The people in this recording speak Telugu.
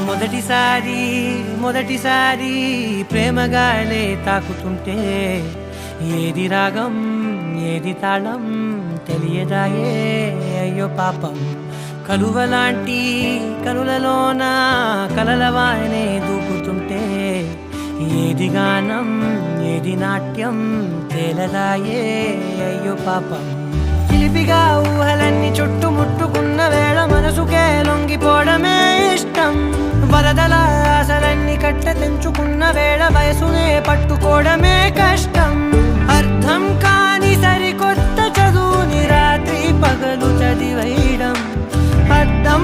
మొదటిసారి మొదటిసారి ప్రేమగానే తాకుతుంటే ఏది రాగం ఏది తాళం తెలియదాయే అయ్యో పాపం కలువలాంటి కనులలోన కలలవానే దూకుతుంటే ఏది గానం ఏది నాట్యం తేలదాయే అయ్యో పాపం చిలిపిగా ఊహలన్నీ చుట్టుముట్టుకున్న వేళ మనసుకే లొంగిపోవడమే ఇష్టం వరదల ఆశలన్నీ కట్ట తెంచుకున్న వేళ వయసునే పట్టుకోవడమే కష్టం అర్థం కాని సరికొత్త చదువుని రాత్రి పగలు చదివేయడం అర్థం